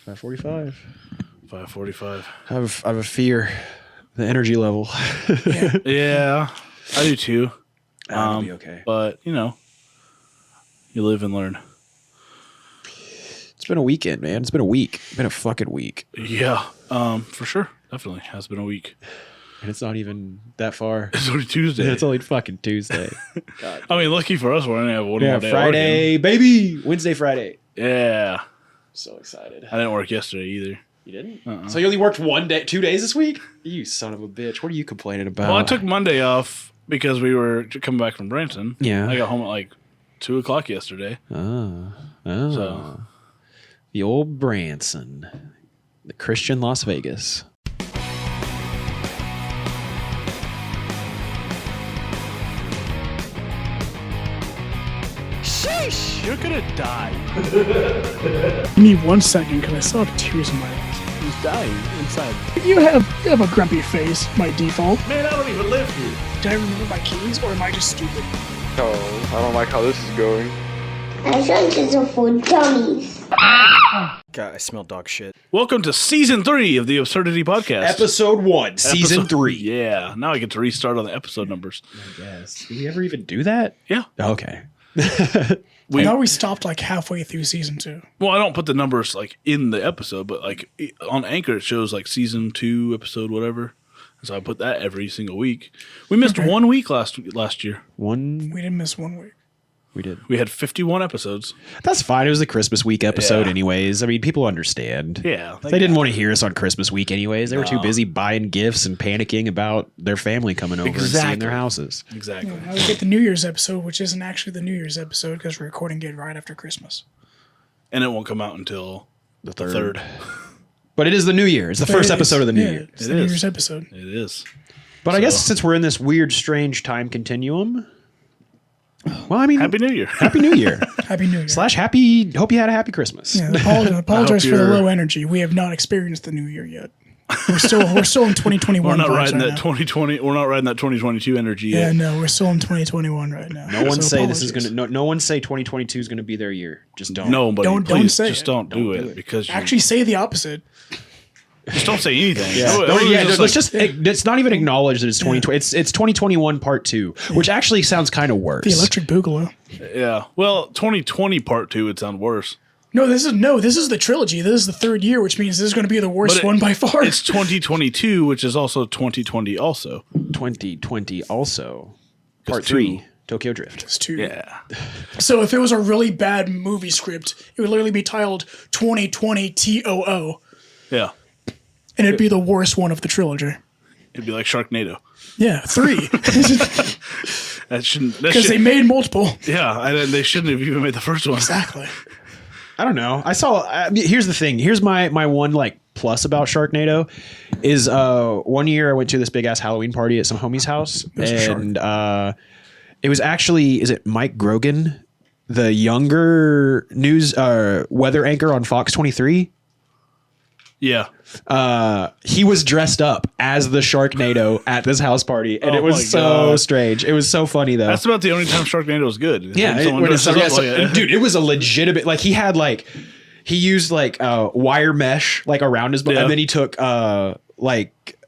5:45. 5:45. I have a fear. The energy level. Yeah, I do too. That'll be okay. But, you live and learn. It's been a weekend, man. It's been a week. It's been a fucking week. Yeah, for sure. Definitely has been a week. And it's not even that far. It's only Tuesday. It's only fucking Tuesday. God. I mean, lucky for us, we're only have one more day. Friday, baby. Wednesday, Friday. Yeah. So excited. I didn't work yesterday either. You didn't? So you only worked 2 days this week? You son of a bitch. What are you complaining about? Well, I took Monday off because we were coming back from Branson. Yeah. I got home at like 2 o'clock yesterday. Oh. So. The old Branson. The Christian Las Vegas. Sheesh! You're gonna die. Give me 1 second because I still have tears in my eyes. He's dying inside. You have a grumpy face by default. Man, I don't even live here. Did I remember my keys or am I just stupid? Oh, I don't like how this is going. I think it's for dummies. God, I smell dog shit. Welcome to Season 3 of the Absurdity Podcast. Episode 1, Season 3. Yeah, now I get to restart on the episode numbers. I guess. Did we ever even do that? Yeah. Okay. I thought we stopped like halfway through season 2. Well, I don't put the numbers like in the episode, but like on Anchor it shows like Season 2 episode whatever. And so I put that every single week. We missed 1 week last year. We didn't miss 1 week. We did. We had 51 episodes. That's fine. It was the Christmas week episode anyways. I mean, people understand. Yeah. They didn't want to hear us on Christmas week anyways. They were too busy buying gifts and panicking about their family coming over and seeing their houses. Exactly. Now we get the New Year's episode, which isn't actually the New Year's episode because we're recording it right after Christmas. And it won't come out until The the third. 3rd. But it is the New Year. It's the first episode of the New Year. It's the New Year's episode. It is. But I guess since we're in this weird, strange time continuum, well, I mean, Happy New Year. Happy New Year. Happy New Year. / happy, hope you had a happy Christmas. Yeah, apologize for the you're- low energy. We have not experienced the New Year yet. We're still in 2021. We're not vibes riding right that now. 2020. We're not riding that 2022 energy Yeah, yet. no, we're still in 2021 right now. No one So say this is apologies. going to, no one say 2022 is going to be their year. Just don't. Nobody. Don't please, say just it. don't do Don't do it it. because you Actually, say the opposite. just don't say anything. Yeah, let's not even acknowledge that it's 2020. It's 2021 part 2, which actually sounds kind of worse. The Electric Boogaloo. Yeah. Well, 2020 part 2 would sound worse. No, this is the trilogy. This is the 3rd year, which means this is going to be the worst one by far. It's 2022, which is also 2020 also. 2020 also. Part It's 3, two. Tokyo Drift. It's 2. Yeah. So if it was a really bad movie script, it would literally be titled 2020 TOO, Yeah. and it'd be the worst one of the trilogy. It'd be like Sharknado. Yeah, 3. That shouldn't. Because they made multiple. Yeah, they shouldn't have even made the first one. Exactly. I don't know. Here's the thing. Here's my one like plus about Sharknado is 1 year I went to this big ass Halloween party at some homie's house, and it was actually, is it Mike Grogan, the younger news weather anchor on Fox 23? Yeah. He was dressed up as the Sharknado at this house party, and Oh it was my so God. strange. It was so funny though. That's about the only time Sharknado was good. Yeah, When someone dresses up like it. dude, it was a legitimate. Like he used like wire mesh like around his butt, Yeah. and then he took like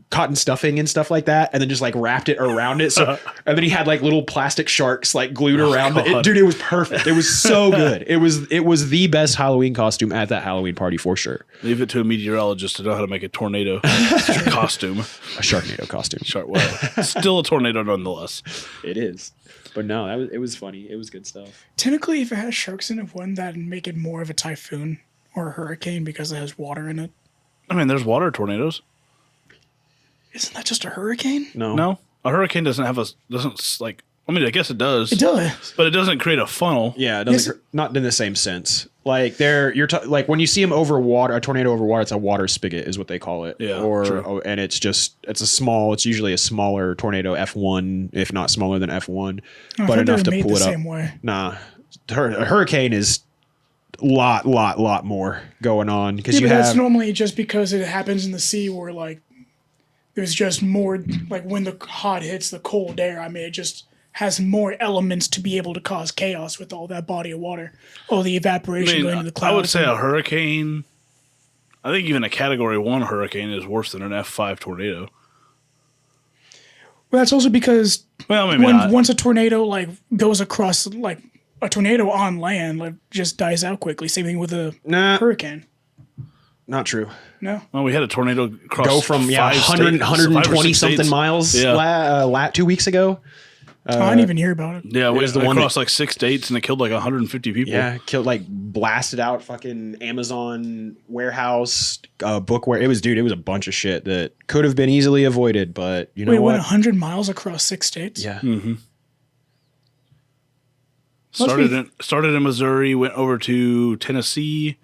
cotton stuffing and stuff like that, and then just like wrapped it around it. So and then he had like little plastic sharks like glued around it. God. Dude, it was perfect. It was so good. It was the best Halloween costume at that Halloween party for sure. Leave it to a meteorologist to know how to make a tornado costume. A Sharknado costume. Well, still a tornado nonetheless. It is. But no, it was funny. It was good stuff. Technically, if it has sharks in it, wouldn't that make it more of a typhoon or a hurricane because it has water in it? I mean, there's water tornadoes. Isn't that just a hurricane? No, a hurricane doesn't like. I mean, I guess it does. It does. But it doesn't create a funnel. Yeah, it doesn't. Not in the same sense. Like like when you see them over water, a tornado over water, it's a water spigot, is what they call it. Yeah, Or and it's usually a smaller tornado, F1, if not smaller than F1, but enough to pull it up. Same way. Nah, a hurricane is lot more going on because you that's have normally just because it happens in the sea where like there's just more like when the hot hits the cold air. I mean, it just has more elements to be able to cause chaos with all that body of water. All the evaporation going into the clouds. I would say a hurricane. I think even a Category 1 hurricane is worse than an F5 tornado. Well, that's also because Well, maybe not. once a tornado like goes across, like a tornado on land, like just dies out quickly. Same thing with a hurricane. Not true. No. Well, we had a tornado Go from 100, 120 something miles 2 weeks ago. I didn't even hear about it. Yeah, it was the the one across like 6 states and it killed like 150 people. Yeah, killed blasted out fucking Amazon warehouse, bookware. It was a bunch of shit that could have been easily avoided, but you know Wait, what? went 100 miles across 6 states? Yeah. Started in Missouri, went over to Tennessee,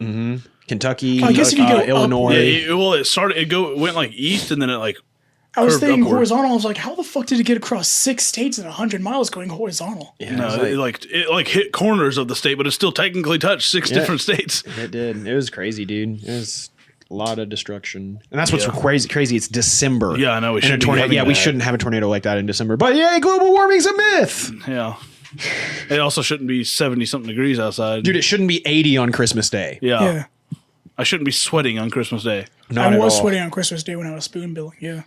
Kentucky, I guess if you go Illinois. It went like east and then it like I was curved thinking upward. horizontal. I was like, how the fuck did it get across 6 states in 100 miles going horizontal? Yeah, No, it was it hit corners of the state, but it still technically touched 6 different states. it did. It was crazy, dude. It was a lot of destruction, and that's what's crazy. It's December. Yeah, I know. We shouldn't have a tornado like that in December. But yay, global warming's a myth, Yeah. It also shouldn't be 70 something degrees outside. dude. It shouldn't be 80 on Christmas Day. Yeah. I shouldn't be sweating on Christmas Day. Not I at was all. sweating on Christmas Day when I was spoon billing. Yeah.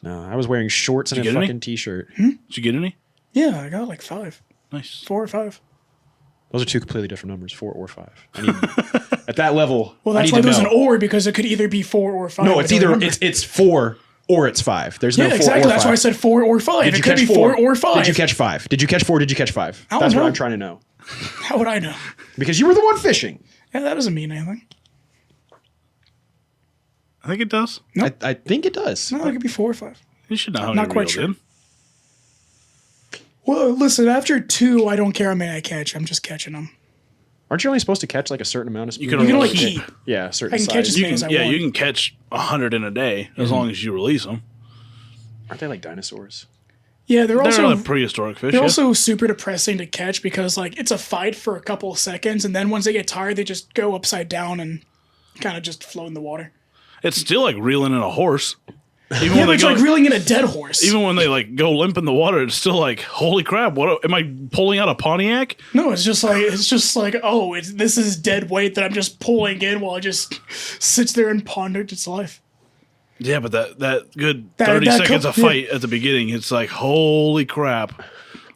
No, I was wearing shorts and Did a you get any? fucking t-shirt. Did you get any? Yeah, I got like 5. Nice. 4 or 5. Those are two completely different numbers, 4 or 5. I need, at that level, Well, I that's need why to there's know. an or, because it could either be 4 or 5. No, I it's don't either remember. it's 4 or it's 5. There's no 4 exactly. or 5. That's why I said 4 or 5. Did It you could catch be 4 or 5. Did you catch 5? Did you catch 4? Did you catch 5? I don't That's what know. I'm trying to know. How would I know? Because you were the one fishing. Yeah, that doesn't mean anything. I think it does. I think it does. No, it could be 4 or 5. You should know how Not many quite reeled sure. in. Well, listen, after 2, I don't care how many I catch. I'm just catching them. Aren't you only supposed to catch like a certain amount of spoons? You can You can only only keep. yeah, a certain I can size. catch as You many as I can, yeah, want. you can catch 100 in a day as long as you release them. Aren't they like dinosaurs? Yeah, they're They're also like prehistoric fish. they're Yeah. also super depressing to catch because like it's a fight for a couple of seconds, and then once they get tired, they just go upside down and kind of just float in the water. It's still like reeling in a horse. Even Yeah, when but they it's go, like reeling in a dead horse. even when they like go limp in the water, it's still like, holy crap! What am I pulling out a Pontiac? No, it's just like oh, this is dead weight that I'm just pulling in while it just sits there and ponders its life. Yeah, but that good That- 30 that seconds co- of fight at the beginning, it's like, holy crap!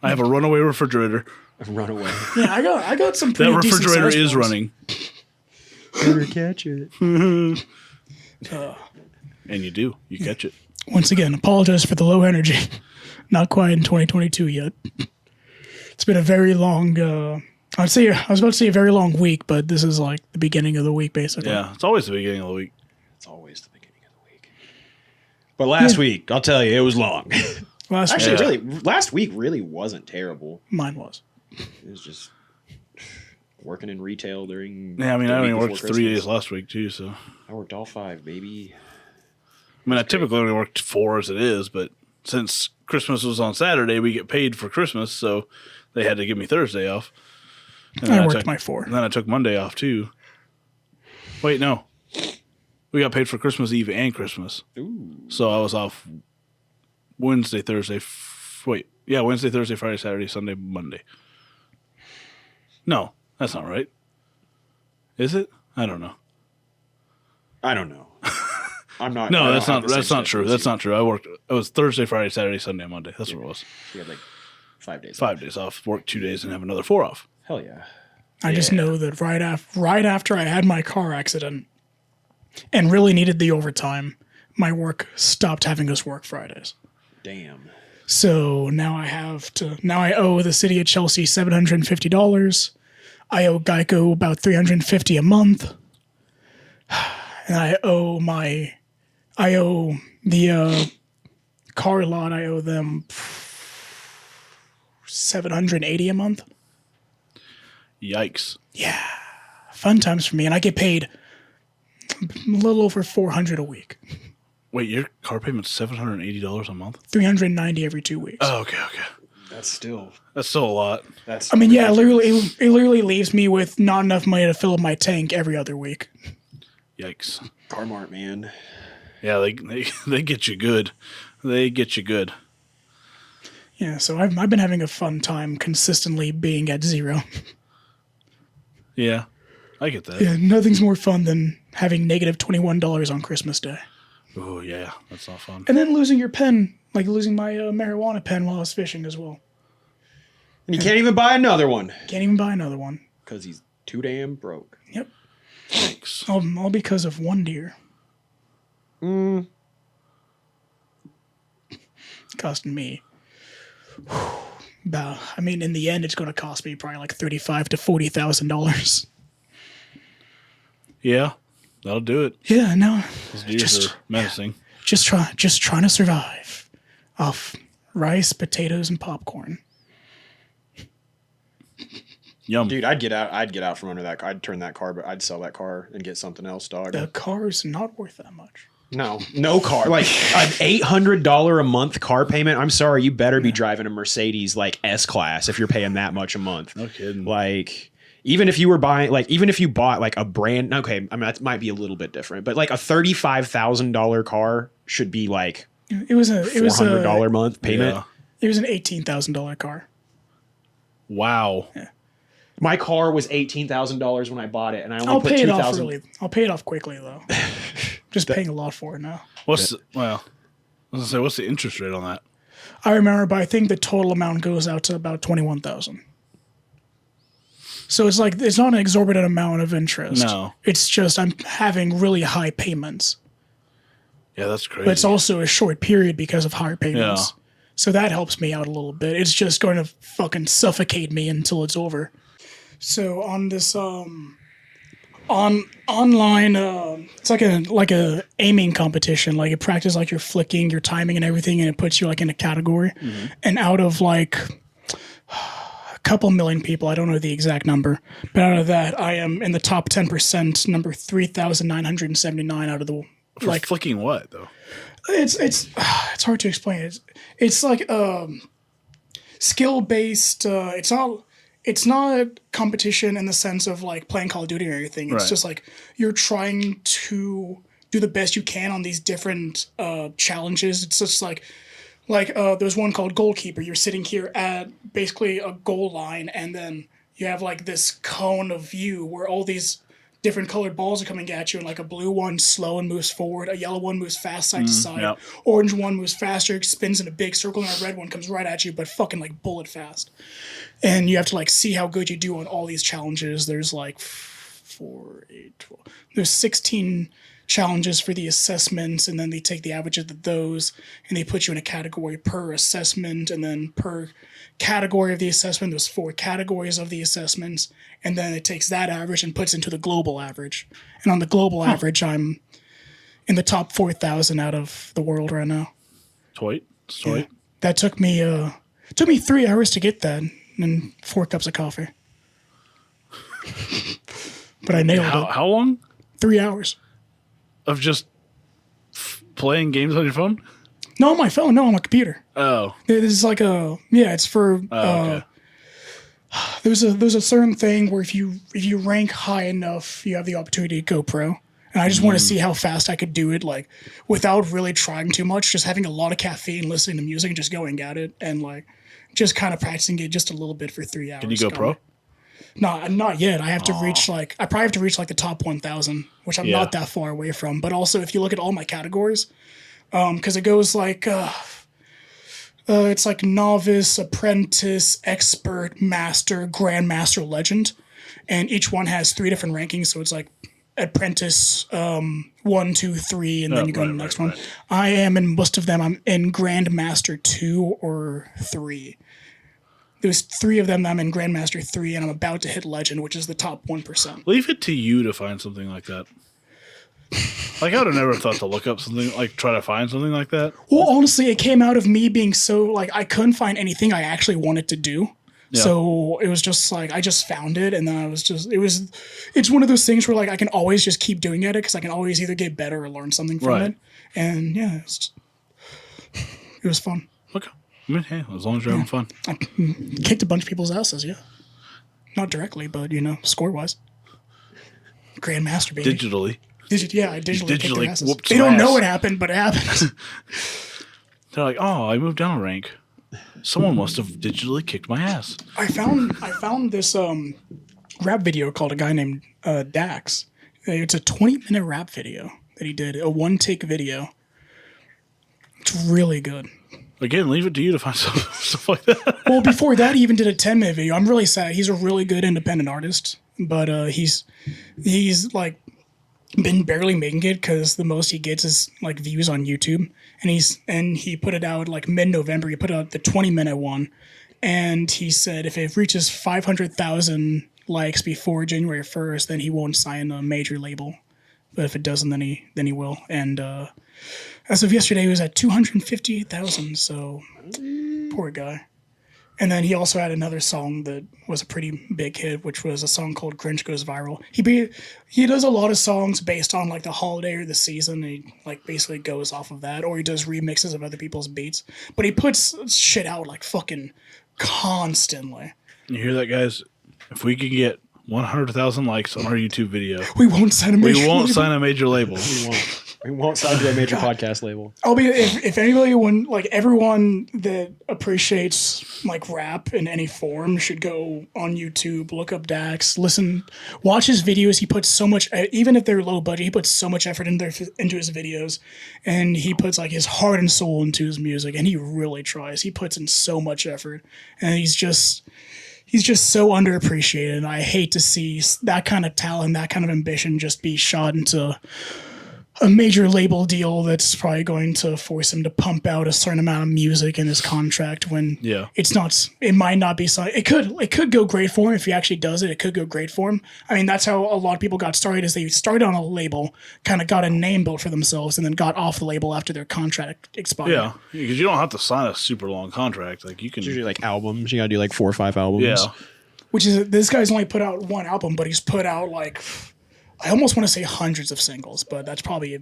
I have a runaway refrigerator. Run away. Yeah, I got some That pretty decent refrigerator sized is ones. running, Never catch it. and you do. You catch it. Once again, apologize for the low energy. Not quite in 2022 yet. It's been a very long. I was about to say a very long week, but this is like the beginning of the week, basically. Yeah, it's always the beginning of the week. It's always the beginning of the week. But last week, I'll tell you, it was long. Actually, week, last week really wasn't terrible. mine was. It was just working in retail during. Yeah, I mean, the I week only worked before 3 Christmas. days last week too, so. I worked all 5, baby. I mean, I typically only worked 4 as it is, but since Christmas was on Saturday, we get paid for Christmas, so they had to give me Thursday off. And then I worked took, my 4. And then I took Monday off too. Wait, no. We got paid for Christmas Eve and Christmas. Ooh. So I was off Wednesday, Thursday. Wednesday, Thursday, Friday, Saturday, Sunday, Monday. No, that's not right. Is it? I don't know. I don't know. I'm not. I No, don't that's have not. the same That's not schedule true. as That's you. not true. It was Thursday, Friday, Saturday, Sunday, Monday. That's what it was. You had like 5 days. 5 days off. Work 2 days and have another 4 off. Hell yeah. I just know that right after I had my car accident and really needed the overtime, my work stopped having us work Fridays. Damn. So now I owe the city of Chelsea $750. I owe Geico about $350 a month. And I owe the car lot, I owe them $780 a month. Yikes. Fun times for me, and I get paid a little over $400 a week. Wait, your car payment's $780 a month? $390 every 2 weeks. Oh, okay. That's still. That's still a lot. That's. I mean, yeah, it literally leaves me with not enough money to fill up my tank every other week. Yikes. Carmart, man. Yeah, they get you good. They get you good. Yeah, so I've been having a fun time consistently being at zero. Yeah, I get that. Yeah, nothing's more fun than having negative $21 on Christmas Day. Oh yeah, that's not fun. And then losing your pen, like losing my marijuana pen while I was fishing as well. And you can't even buy another one. Can't even buy another one. Because he's too damn broke. Yep. Thanks. All because of one deer. Costing me. About, I mean, in the end, it's going to cost me probably like $35,000 to $40,000. Yeah, that'll do it. Yeah, no, Those deers are menacing. just trying to survive off rice, potatoes, and popcorn. Yum. Dude, I'd get out from under that car. I'd turn that car, but I'd sell that car and get something else, dog. The car's not worth that much. No car. Like an $800 a month car payment. I'm sorry, you better be driving a Mercedes like S-Class if you're paying that much a month. No kidding. Like even if you bought like a brand, okay, I mean that might be a little bit different, but like a $35,000 car should be like It was $400 a month payment. Yeah. It was an $18,000 car. Wow. My car was $18,000 when I bought it, and I only I'll put pay it off $2,000. early. I'll pay it off quickly though. Just paying a lot for it now. I was gonna say, what's the interest rate on that? I remember, but I think the total amount goes out to about 21,000. So it's like it's not an exorbitant amount of interest. No. It's just I'm having really high payments. Yeah, that's crazy. But it's also a short period because of higher payments. Yeah. So that helps me out a little bit. It's just going to fucking suffocate me until it's over. So on this online it's like a aiming competition. Like it practices like your flicking, your timing and everything, and it puts you like in a category. Mm-hmm. And out of like a couple million people, I don't know the exact number, but out of that I am in the top 10%, number 3,979 out of the For like flicking what though? it's hard to explain. It's like skill based. It's not a competition in the sense of like playing Call of Duty or anything. It's just like you're trying to do the best you can on these different challenges. It's just like there's one called Goalkeeper. You're sitting here at basically a goal line, and then you have like this cone of view where all these different colored balls are coming at you, and like a blue one slow and moves forward, a yellow one moves fast side to side, yep. Orange one moves faster, spins in a big circle, and a red one comes right at you, but fucking like bullet fast. And you have to like see how good you do on all these challenges. There's like 4, 8, 12. There's 16 challenges for the assessments, and then they take the average of those, and they put you in a category per assessment, and then per category of the assessment, there's 4 categories of the assessments, and then it takes that average and puts into the global average. And on the global average, I'm in the top 4,000 out of the world right now. Sweet. Yeah. That took me 3 hours to get that, and 4 cups of coffee. But I nailed it. How long? 3 hours. Of just playing games on your phone? No, on my phone. No, on my computer. Oh. This is like it's for Okay. there's a certain thing where if you rank high enough, you have the opportunity to go pro. And I just want to see how fast I could do it, like without really trying too much, just having a lot of caffeine, listening to music, and just going at it, and like just kind of practicing it just a little bit for 3 hours. Can you go pro? No, not yet. I have to reach I probably have to reach like the top 1,000, which I'm not that far away from. But also, if you look at all my categories, because it goes like it's like novice, apprentice, expert, master, grandmaster, legend, and each one has 3 different rankings. So it's like apprentice 1, 2, 3, and then you go to the next one. I am in most of them. I'm in grandmaster 2 or 3. There's 3 of them that I'm in grandmaster 3, and I'm about to hit legend, which is the top 1%. Leave it to you to find something like that. Like, I would have never thought to look up something, like, try to find something like that. Well, honestly, it came out of me being so, like, I couldn't find anything I actually wanted to do. Yeah. So it was just like, I just found it, and then I was just, it's one of those things where, like, I can always just keep doing it because I can always either get better or learn something from it. And, yeah, it was fun. Okay. I mean, hey, as long as you're having fun. I kicked a bunch of people's asses, yeah. Not directly, but, score-wise. Grandmaster, baby. Digitally. I digitally kicked their asses. Whooped They don't some know ass. what happened, but it happened. They're like, oh, I moved down a rank. Someone must have digitally kicked my ass. I found this rap video called A Guy Named Dax. It's a 20-minute rap video that he did, a one-take video. It's really good. Again, leave it to you to find stuff like that. Well, before that, he even did a 10-minute video. I'm really sad. He's a really good independent artist, but he's like been barely making it because the most he gets is like views on YouTube. And he put it out like mid-November. He put out the 20-minute one, and he said if it reaches 500,000 likes before January 1st, then he won't sign a major label. But if it doesn't, then he will. And as of yesterday, he was at 258,000. So poor guy. And then he also had another song that was a pretty big hit, which was a song called Grinch Goes Viral. He does a lot of songs based on like the holiday or the season. And he like basically goes off of that, or he does remixes of other people's beats. But he puts shit out like fucking constantly. You hear that, guys? If we can get 100,000 likes on our YouTube video, We won't sign a major label. sign a major label. We won't sign to a major podcast label. I'll be if anybody like everyone that appreciates like rap in any form should go on YouTube, look up Dax, watch his videos. He puts so much, even if they're low budget, he puts so much effort into his videos, and he puts like his heart and soul into his music, and he really tries. He puts in so much effort, and he's just so underappreciated. And I hate to see that kind of talent, that kind of ambition just be shot into a major label deal that's probably going to force him to pump out a certain amount of music in his contract when it might not be something. It could go great for him if he actually does it. It could go great for him. I mean, that's how a lot of people got started, is they started on a label, kind of got a name built for themselves, and then got off the label after their contract expired. Yeah, because you don't have to sign a super long contract. Like you can It's usually like albums. You gotta do like 4 or 5 albums. Yeah. Which is, this guy's only put out one album, but he's put out like, I almost want to say hundreds of singles, but that's probably a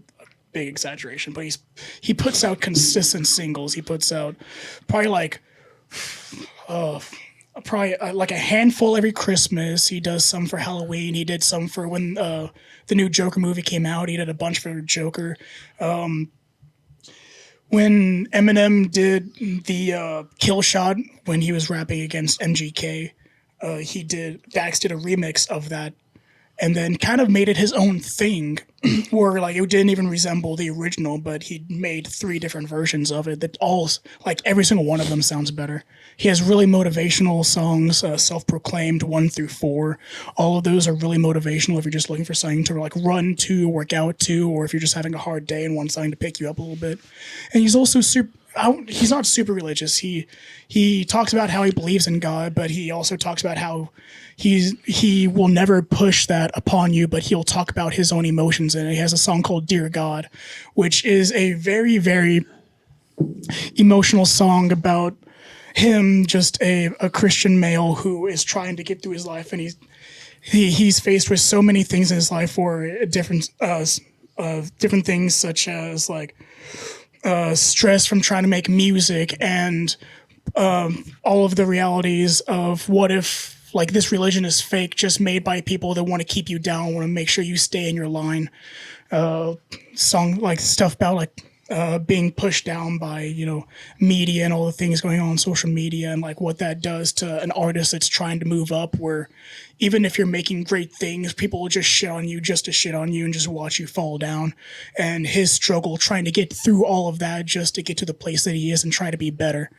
big exaggeration. But he puts out consistent singles. He puts out probably like like a handful every Christmas. He does some for Halloween. He did some for when the new Joker movie came out. He did a bunch for Joker. When Eminem did the Kill Shot when he was rapping against MGK, Dax did a remix of that, and then kind of made it his own thing, where like it didn't even resemble the original, but he made 3 different versions of it that all, like every single one of them sounds better. He has really motivational songs, self-proclaimed 1 through 4. All of those are really motivational if you're just looking for something to like run to, work out to, or if you're just having a hard day and want something to pick you up a little bit. And he's also he's not super religious. He talks about how he believes in God, but he also talks about how he will never push that upon you, but he'll talk about his own emotions. And he has a song called Dear God, which is a very, very emotional song about him, just a Christian male who is trying to get through his life. And he's faced with so many things in his life, or different things such as like stress from trying to make music, and all of the realities of what if like this religion is fake, just made by people that want to keep you down, want to make sure you stay in your line. Song like stuff about like being pushed down by media and all the things going on social media, and like what that does to an artist that's trying to move up, where even if you're making great things, people will just shit on you just to shit on you and just watch you fall down. And his struggle trying to get through all of that just to get to the place that he is and try to be better.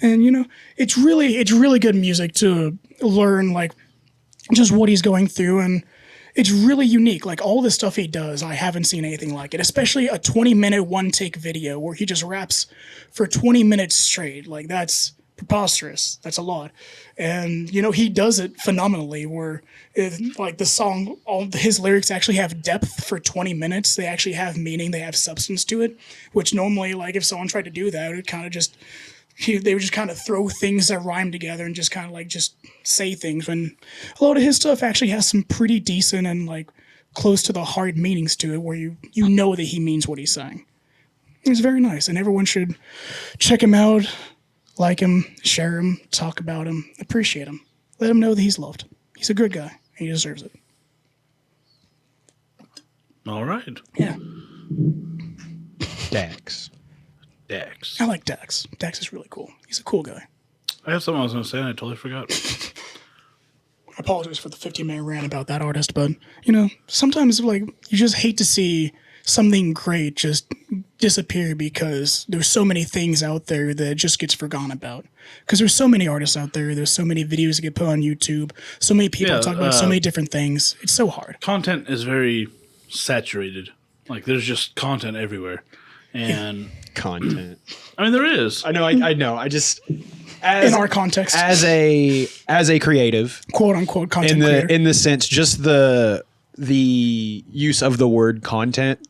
And it's really good music to learn like just what he's going through, and it's really unique. Like all the stuff he does, I haven't seen anything like it, especially a 20-minute one-take video where he just raps for 20 minutes straight. Like that's preposterous. That's a lot. And, he does it phenomenally, where like the song, all his lyrics actually have depth for 20 minutes. They actually have meaning. They have substance to it, which normally, like if someone tried to do that, it would kind of just, they would just kind of throw things that rhyme together and just kind of like just say things, when a lot of his stuff actually has some pretty decent and like close to the heart meanings to it, where you know that he means what he's saying. It's very nice, and everyone should check him out, like him, share him, talk about him, appreciate him. Let him know that he's loved. He's a good guy. He deserves it. All right. Yeah. Dax. Dax. I like Dax. Dax is really cool. He's a cool guy. I have something I was going to say and I totally forgot. I apologize for the 15-minute rant about that artist, but sometimes like you just hate to see something great just disappear because there's so many things out there that just gets forgotten about. Because there's so many artists out there, there's so many videos that get put on YouTube, so many people talk about so many different things. It's so hard. Content is very saturated. Like there's just content everywhere, and Content. I mean there is. I know. I know. I just as in our context, as a creative, quote unquote content creator. in the sense, just the use of the word content,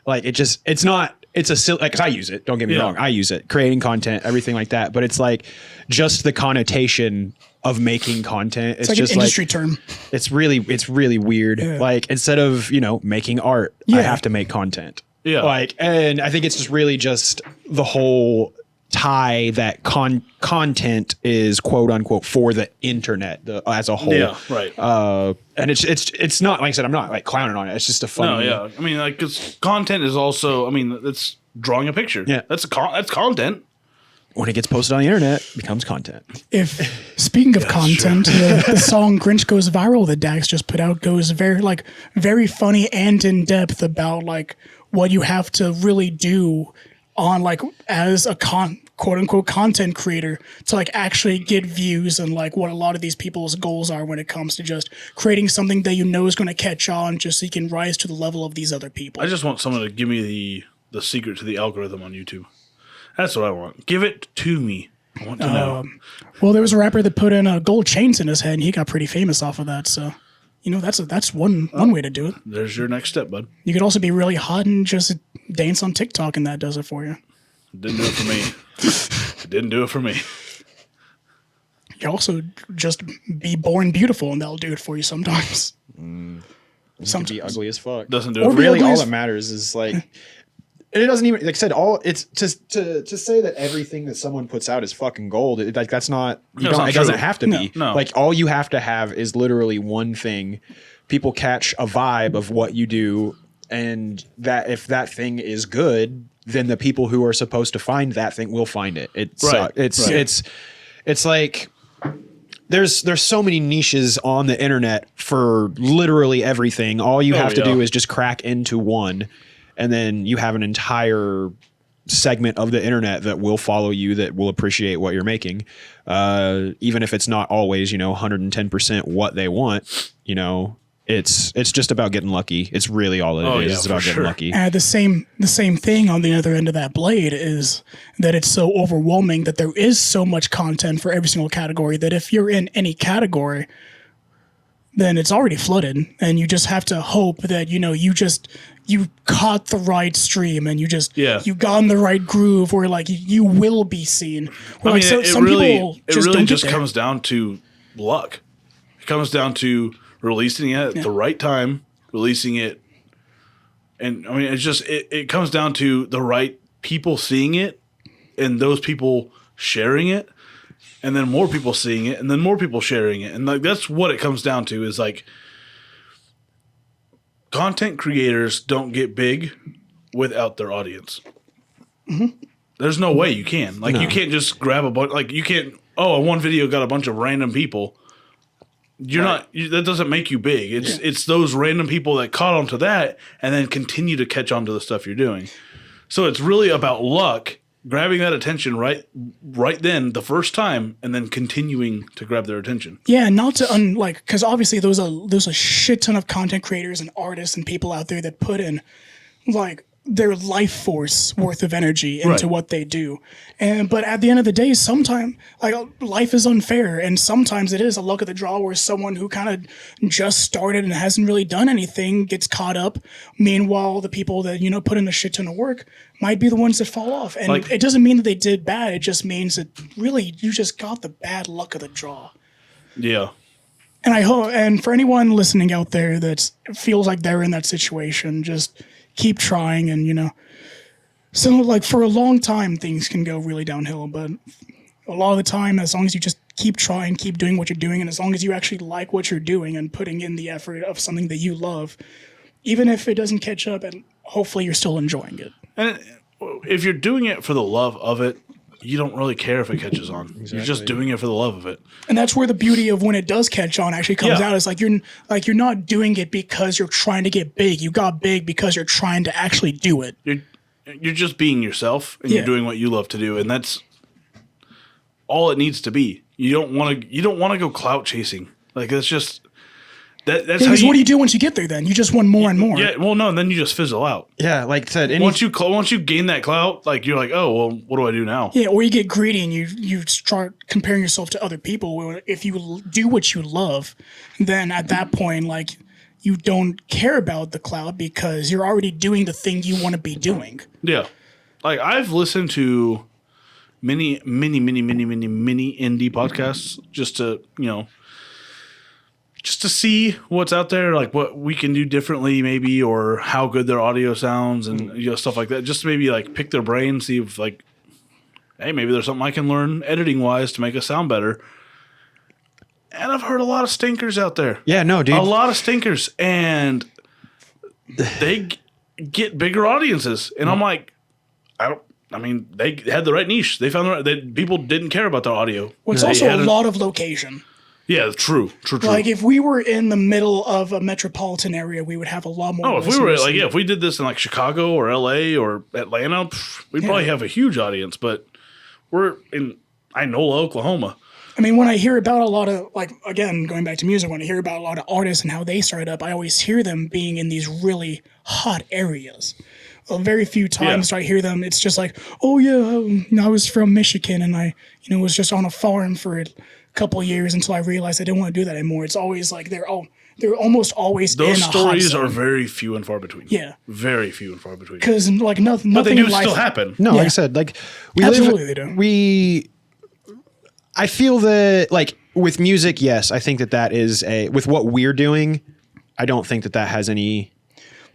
like it's not. It's a silly, like, 'cause I use it. Don't get me wrong. I use it, creating content, everything like that. But it's like just the connotation of making content. It's like just an industry like, term. It's really weird. Yeah. Like instead of making art, I have to make content. Yeah. Like, and I think it's just really just the whole tie that content is quote unquote for the internet as a whole. Yeah, right. And it's not, like I said, I'm not like clowning on it. It's just a funny. No, yeah. I mean, like, because content is also, I mean, it's drawing a picture. Yeah. That's content. When it gets posted on the internet, it becomes content. If speaking of content, the song "Grinch" goes viral that Dax just put out goes very funny and in depth about like what you have to really do on like as a quote unquote content creator to like actually get views and like what a lot of these people's goals are when it comes to just creating something that is going to catch on just so you can rise to the level of these other people. I just want someone to give me the secret to the algorithm on YouTube. That's what I want. Give it to me. I want to know. Well, there was a rapper that put in gold chains in his head and he got pretty famous off of that. So, that's one way to do it. There's your next step, bud. You could also be really hot and just dance on TikTok and that does it for you. Didn't do it for me. Didn't do it for me. You can also just be born beautiful and that'll do it for you sometimes. Sometimes be ugly as fuck. Doesn't do Or it for be me. Really, ugly all as- that matters is like, and it doesn't even, like I said, all it's to say that everything that someone puts out is fucking gold. Like that's not, That's not it doesn't true. have to be. No. Like all you have to have is literally one thing. People catch a vibe of what you do, and that if that thing is good, then the people who are supposed to find that thing will find it. It's like there's so many niches on the internet for literally everything. All you have to do is just crack into one, and then you have an entire segment of the internet that will follow you, that will appreciate what you're making. Even if it's not always, 110% what they want, it's just about getting lucky. It's really all it is. It's about getting lucky. And the same thing on the other end of that blade is that it's so overwhelming that there is so much content for every single category that if you're in any category, then it's already flooded, and you just have to hope that you caught the right stream and you got in the right groove where like you will be seen. Where, I mean, like, some people just don't comes down to luck. It comes down to releasing it at the right time, releasing it, and I mean, it comes down to the right people seeing it, and those people sharing it, and then more people seeing it, and then more people sharing it, and like that's what it comes down to. Is like content creators don't get big without their audience. Mm-hmm. There's no way you can. Like you can't just grab a bunch. Like you can't. Oh, one video got a bunch of random people. You're not. That doesn't make you big. It's those random people that caught onto that and then continue to catch on to the stuff you're doing. So it's really about luck, grabbing that attention right then the first time, and then continuing to grab their attention. Yeah, not to because obviously there's a shit ton of content creators and artists and people out there that put in like their life force worth of energy into what they do. But at the end of the day, sometimes like life is unfair, and sometimes it is a luck of the draw where someone who kind of just started and hasn't really done anything gets caught up. Meanwhile, the people that put in a shit ton of work might be the ones that fall off. And it doesn't mean that they did bad. It just means that really you just got the bad luck of the draw. Yeah. And I hope, and for anyone listening out there that feels like they're in that situation, just keep trying. And so like for a long time things can go really downhill, but a lot of the time, as long as you just keep trying, keep doing what you're doing, and as long as you actually like what you're doing and putting in the effort of something that you love, even if it doesn't catch up, and hopefully you're still enjoying it. And if you're doing it for the love of it, you don't really care if it catches on. Exactly. You're just doing it for the love of it. And that's where the beauty of when it does catch on actually comes out. Is like you're not doing it because you're trying to get big. You got big because you're trying to actually do it. You're just being yourself, and you're doing what you love to do, and that's all it needs to be. You don't want to go clout chasing. Like that's just that's how. What do you do once you get there? Then you just want more and more. Yeah, well, no, and then you just fizzle out. Yeah, like I said, once you gain that clout, like you're like, oh well, what do I do now? Yeah, or you get greedy and you start comparing yourself to other people. If you do what you love, then at that point, like you don't care about the clout because you're already doing the thing you want to be doing. Yeah, like I've listened to many indie podcasts just to just to see what's out there, like what we can do differently maybe, or how good their audio sounds and stuff like that. Just maybe like pick their brain, see if like, hey, maybe there's something I can learn editing wise to make us sound better. And I've heard a lot of stinkers out there. Yeah, no, dude. A lot of stinkers. And they get bigger audiences. And I'm like, they had the right niche. They found people didn't care about their audio. Well, it's also a lot of location. Yeah, true. Like if we were in the middle of a metropolitan area, we would have a lot more. Oh, if we did this in like Chicago or LA or Atlanta, we'd probably have a huge audience. But we're in Inola, Oklahoma. I mean, when I hear about a lot of, like, again, going back to music, when I hear about a lot of artists and how they started up, I always hear them being in these really hot areas. Very few times do I hear them. It's just like, oh yeah, I was from Michigan and I, was just on a farm for a couple of years until I realized I didn't want to do that anymore. It's always like they're almost always those in a stories hot are very few and far between. Yeah, very few and far between. Because like nothing, but they do in life, still happen. No, like I said, like absolutely they do. I feel that like with music, yes, I think that is with what we're doing. I don't think that has any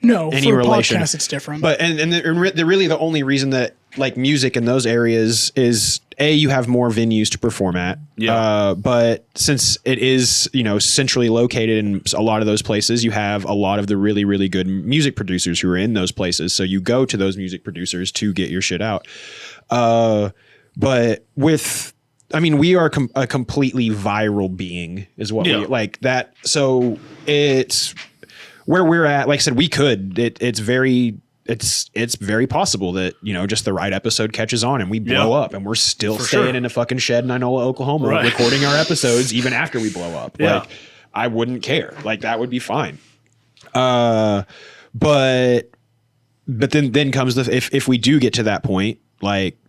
relation. Podcast, it's different. But really the only reason that like music in those areas is you have more venues to perform at. Yeah. But since it is centrally located in a lot of those places, you have a lot of the really really good music producers who are in those places. So you go to those music producers to get your shit out. But we are a completely viral being, is what we like that. So it's where we're at. Like I said, we could. It's very possible that just the right episode catches on and we blow up, and we're still staying in a fucking shed in Inola, Oklahoma, recording our episodes even after we blow up. Yeah. Like I wouldn't care. Like that would be fine. But then comes if we do get to that point, like.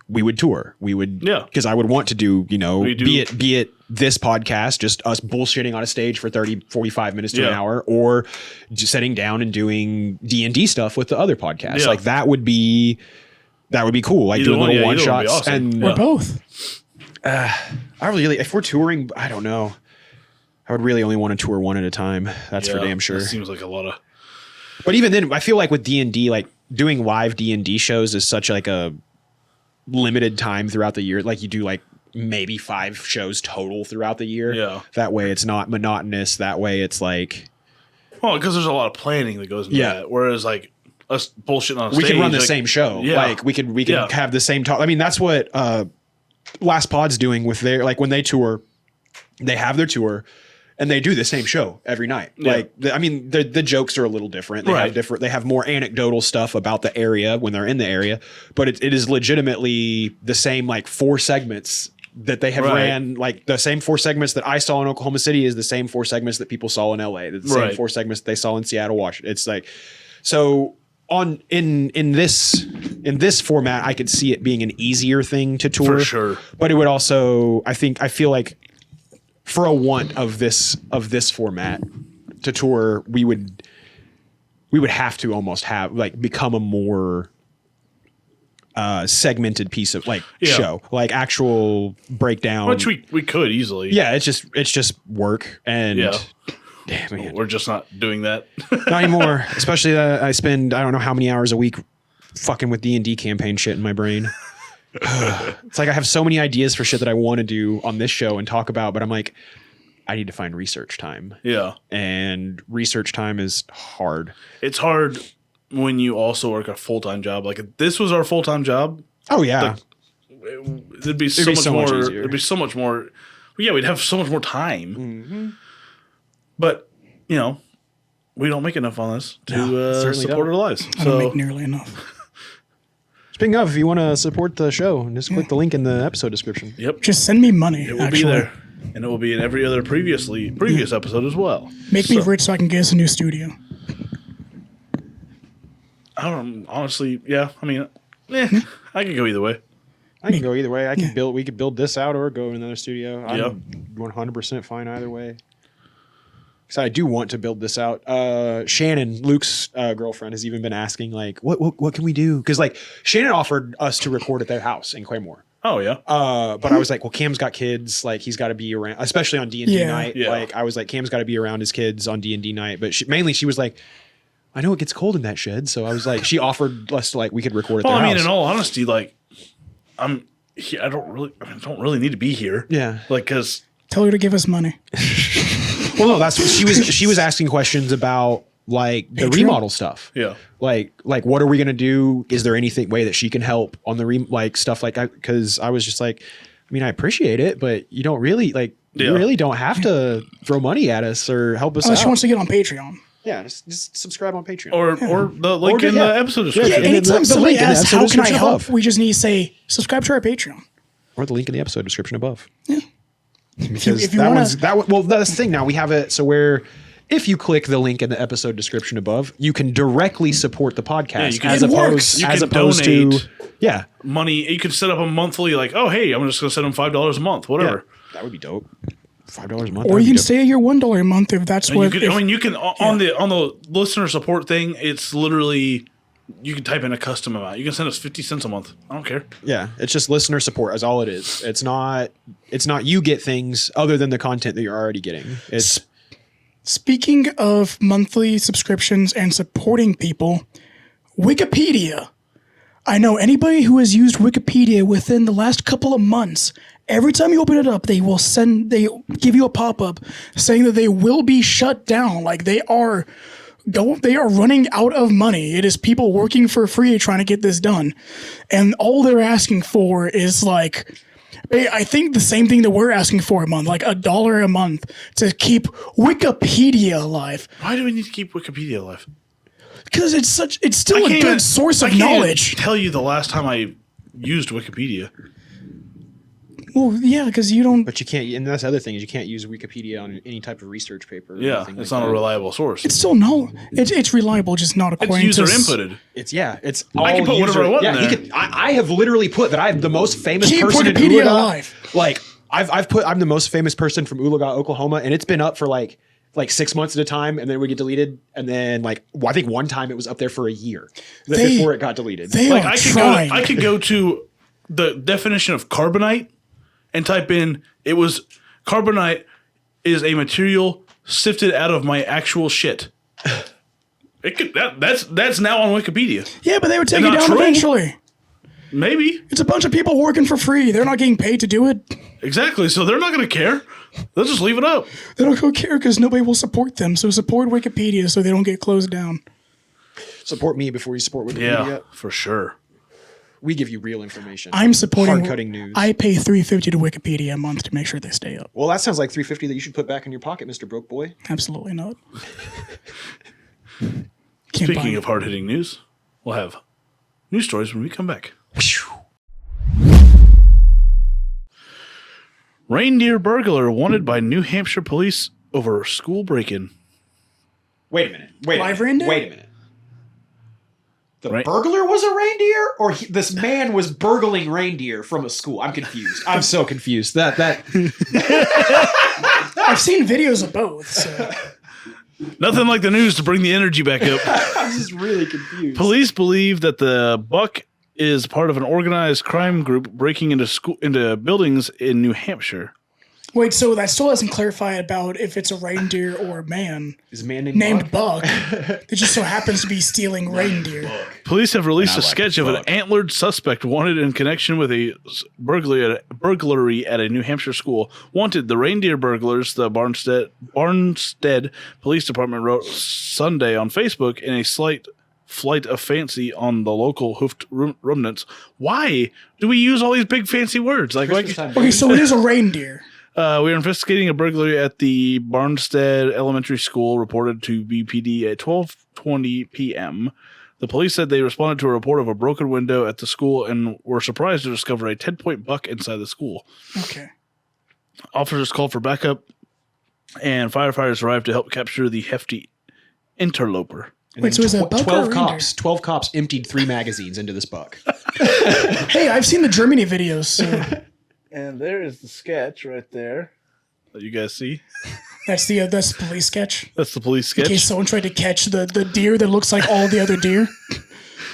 We would tour. We would, because I would want to do, be it this podcast, just us bullshitting on a stage for 30, 45 minutes to an hour, or just sitting down and doing D&D stuff with the other podcasts. Yeah. Like that would be cool. Like doing little one shots awesome. Or both. If we're touring, I don't know. I would really only want to tour one at a time. That's for damn sure. That seems like a lot of. But even then, I feel like with D&D, like doing live D&D shows is such like a limited time throughout the year. Like you do like maybe 5 shows total throughout the year. Yeah. That way it's not monotonous. That way it's like. Well, because there's a lot of planning that goes into that. Whereas like us bullshitting on a stage. We can run the like, same show. Yeah. Like we could have the same talk. I mean, that's what Last Pod's doing with their, like when they tour, they have their tour and they do the same show every night. Yeah. Like, the jokes are a little different. They have more anecdotal stuff about the area when they're in the area, but it is legitimately the same, like 4 segments that they have ran. Like the same 4 segments that I saw in Oklahoma City is the same 4 segments that people saw in LA. The same 4 segments that they saw in Seattle, Washington. It's like, so in this format, I could see it being an easier thing to tour. For sure. But it would also, I feel like, for a want of this format to tour, we would have to almost have like become a more segmented piece of like show, like actual breakdown, which we could easily. Yeah, it's just work and damn man, we're just not doing that not anymore. Especially that I spend I don't know how many hours a week fucking with D&D campaign shit in my brain. It's like I have so many ideas for shit that I want to do on this show and talk about, but I'm like, I need to find research time. Yeah. And research time is hard. It's hard when you also work a full-time job. Like if this was our full-time job, Oh yeah. it'd be so much more. It'd be so much more. Yeah, we'd have so much more time. Mm-hmm. But we don't make enough on this to certainly support don't. our lives. I don't make nearly enough. Speaking of, if you want to support the show, just click the link in the episode description. Yep, Just send me money. it will be there, and it will be in every other previous episode as well. Make me rich so I can get us a new studio. I don't honestly. Yeah, I mean, I could go either way. I can go either way. We could build this out or go in another studio. I'm 100% fine either way. So I do want to build this out. Shannon, Luke's girlfriend, has even been asking, like, what can we do? Because like Shannon offered us to record at their house in Claymore. Oh yeah. But I was like, well, Cam's got kids. Like he's got to be around, especially on D&D night. Yeah. Like I was like, Cam's got to be around his kids on D&D night. But she was like, I know it gets cold in that shed. So I was like, she offered us to, like, we could record at their house. In all honesty, like I don't really need to be here. Yeah. Like because. Tell her to give us money. Well, no, that's what she was asking questions about, like the remodel stuff. Yeah. Like what are we gonna do? Is there anything way that she can help on the stuff like that? Because I was just like, I mean, I appreciate it, but you don't really you really don't have to throw money at us or help us out. She wants to get on Patreon. Yeah, just subscribe on Patreon Or the link in the episode description. Yeah, anytime the somebody link in the asks, episode how can I description help? above. We just need to say, subscribe to our Patreon. or the link in the episode description above. Yeah. Because if you wanna, that's the thing. Now we have it so where if you click the link in the episode description above, you can directly support the podcast you can- as it opposed works. You as can opposed to donate. Money. You could set up a monthly, like, oh hey, I'm just gonna send them $5 a month, whatever. That would be dope. $5 a month. or you can stay at your $1 a month if that's what. You can on the listener support thing. It's literally you can type in a custom amount. You can send us 50 cents a month. I don't care. Yeah, it's just listener support is all it is. It's not you get things other than the content that you're already getting. It's Speaking of monthly subscriptions and supporting people, Wikipedia. I know anybody who has used Wikipedia within the last couple of months, every time you open it up, they give you a pop-up saying that they will be shut down. Like they are running out of money. It is people working for free trying to get this done. And all they're asking for is like, I think the same thing that we're asking for a month, like $1 a month to keep Wikipedia alive. Why do we need to keep Wikipedia alive? Because it's still a good source of knowledge. Tell you the last time I used Wikipedia. Well, yeah, because you don't. But you can't, and that's the other thing is you can't use Wikipedia on any type of research paper. Or Yeah, anything it's like not that. a reliable source. It's still no. It's reliable, just not It's according user to inputted. It's I can put whatever I want in Yeah, there. I have literally put that I am the most famous Keep person in Wikipedia Ulaga. alive. Like I'm the most famous person from Ulaga, Oklahoma, and it's been up for like 6 months at a time, and then it would get deleted, and then I think one time it was up there for a year before it got deleted. They Like are I trying. could go to the definition of carbonite and type in carbonite is a material sifted out of my actual shit. That's now on Wikipedia. Yeah, but they would take it not down true. eventually. Maybe. It's a bunch of people working for free. They're not getting paid to do it. Exactly. So they're not going to care. They'll just leave it up. They don't care because nobody will support them. So support Wikipedia so they don't get closed down. Support me before you support Wikipedia. Yeah, for sure. We give you real information. I'm supporting hard-cutting news. I pay $3.50 to Wikipedia a month to make sure they stay up. Well, that sounds like $3.50 that you should put back in your pocket, Mr. Broke Boy. Absolutely not. Speaking of hard-hitting news, we'll have news stories when we come back. Reindeer burglar wanted by New Hampshire police over school break-in. Wait a minute. Live reindeer? Wait a minute. The burglar was a reindeer, or this man was burgling reindeer from a school? I'm confused. I'm so confused. That I've seen videos of both. So. Nothing like the news to bring the energy back up. I'm just really confused. Police believe that the buck is part of an organized crime group breaking into buildings in New Hampshire. Wait, so that still hasn't clarified about if it's a reindeer or a man Is a man named Buck that just so happens to be stealing reindeer. Police have released a sketch of an antlered suspect wanted in connection with a burglary at a New Hampshire school. Wanted, the reindeer burglars, the Barnstead Police Department wrote Sunday on Facebook in a site flight of fancy on the local hoofed remnants. Why do we use all these big fancy words? Okay, so it is a reindeer. We are investigating a burglary at the Barnstead Elementary School, reported to BPD at 12:20 p.m. The police said they responded to a report of a broken window at the school and were surprised to discover a 10-point buck inside the school. Okay. Officers called for backup, and firefighters arrived to help capture the hefty interloper. Wait, so is it a buck or a reindeer? 12 cops emptied 3 magazines into this buck. Hey, I've seen the Germany videos, so... And there is the sketch right there that you guys see. That's the police sketch. That's the police sketch. In case someone tried to catch the deer that looks like all the other deer.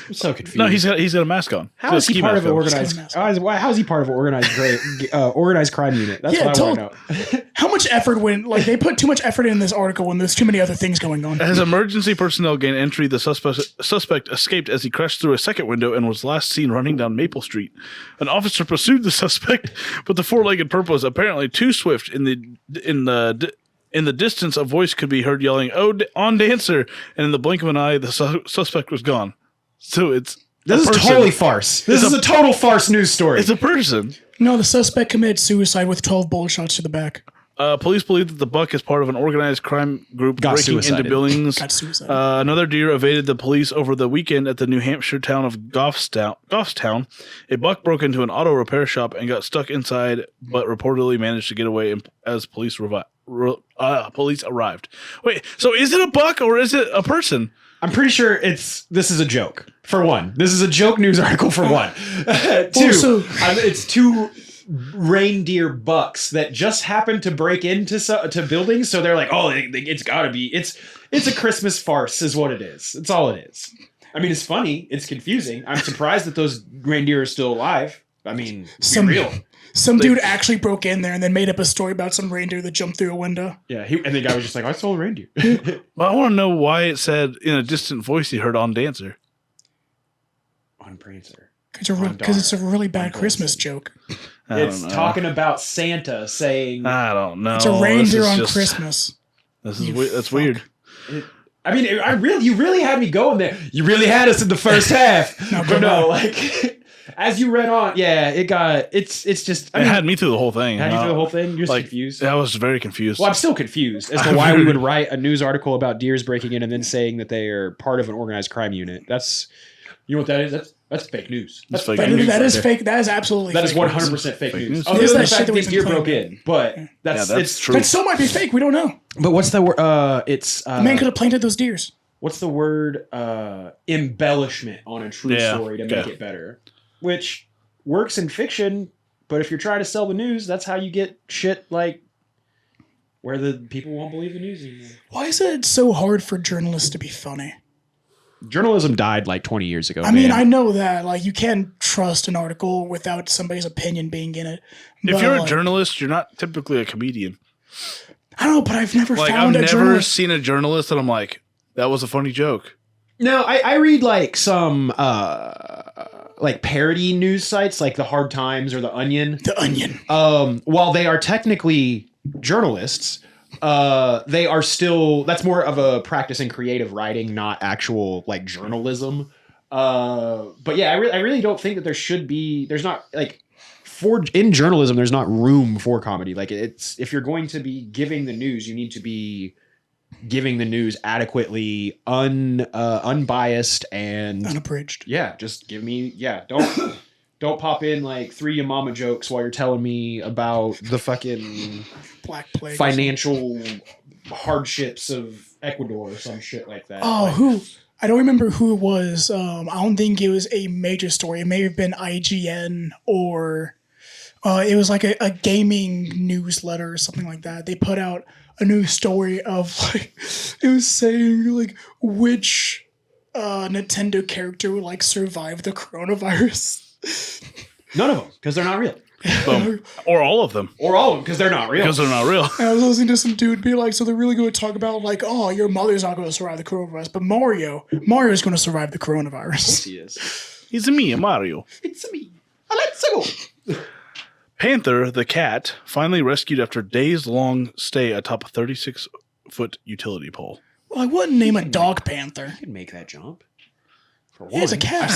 I'm so confused. No, he's got a mask on. How is he part of an organized? How is he part of an organized crime unit? That's what I want to know. How much effort they put too much effort in this article when there's too many other things going on. As emergency personnel gained entry, the suspect escaped as he crashed through a second window and was last seen running down Maple Street. An officer pursued the suspect, but the four-legged perp was apparently too swift. In the distance, a voice could be heard yelling, "Oh, on dancer!" And in the blink of an eye, the suspect was gone. So this is totally farce. This is a total farce news story. It's a person. No, the suspect committed suicide with 12 bullet shots to the back. Police believe that the buck is part of an organized crime group breaking into buildings. Got suicided. Another deer evaded the police over the weekend at the New Hampshire town of Goffstown. A buck broke into an auto repair shop and got stuck inside, but reportedly managed to get away as police arrived. Wait, so is it a buck or is it a person? I'm pretty sure this is a joke. For one, this is a joke news article. For one, two, it's 2 reindeer bucks that just happened to break into to buildings. So they're like, oh, it's got to be. It's a Christmas farce, is what it is. It's all it is. I mean, it's funny. It's confusing. I'm surprised that those reindeer are still alive. I mean, real. Some dude actually broke in there and then made up a story about some reindeer that jumped through a window. Yeah, and the guy was just like, I saw a reindeer. Well, I want to know why it said in a distant voice he heard on dancer. On Prancer. Because it's a really bad Christmas joke. It's talking about Santa saying... I don't know. It's a reindeer on Christmas. That's weird. I mean, you really had me going there. You really had us in the first half. As you read on, it's just... It had me through the whole thing. Had you through the whole thing? You're just confused? I was very confused. Well, I'm still confused as to why we would write a news article about deers breaking in and then saying that they are part of an organized crime unit. That's... You know what that is? That's fake news. That's fake news. That is fake. That is absolutely fake. That is 100% fake news. Other than the fact that these deer broke in. But that's true. That still might be fake. We don't know. But what's the word? The man could have planted those deers. What's the word? Embellishment on a true story to make it better. Which works in fiction, but if you're trying to sell the news, that's how you get shit like where the people won't believe the news anymore. Why is it so hard for journalists to be funny? Journalism died like 20 years ago. I mean, I know that. Like, you can't trust an article without somebody's opinion being in it. If you're a journalist, you're not typically a comedian. I don't know, but I've never found a journalist. I've never seen a journalist that I'm like, that was a funny joke. No, I read like some like parody news sites like the Hard Times or the Onion. The Onion. While they are technically journalists, they are still, that's more of a practice in creative writing, not actual like journalism. But yeah, I really don't think that there's not like in journalism, there's not room for comedy. Like if you're going to be giving the news, you need to be giving the news adequately unbiased and unabridged. Yeah. Just give me, don't pop in like 3 Your Mama jokes while you're telling me about the fucking Black Plague financial hardships of Ecuador or some shit like that. Oh, I don't remember who it was. I don't think it was a major story. It may have been IGN or it was like a gaming newsletter or something like that. They put out a new story of like, it was saying like which Nintendo character would like survive the coronavirus. None of them, because they're not real. Or all of them. Or all of them, because they're not real. Because they're not real. And I was listening to some dude be like, so they're really going to talk about like, oh, your mother's not going to survive the coronavirus, but Mario's going to survive the coronavirus. Yes, he is. It's me, Mario. It's me. Let's go. Panther, the cat, finally rescued after days-long stay atop a 36-foot utility pole. Well, I wouldn't name a dog Panther. You can make that jump. For Yeah, it's a one. cat.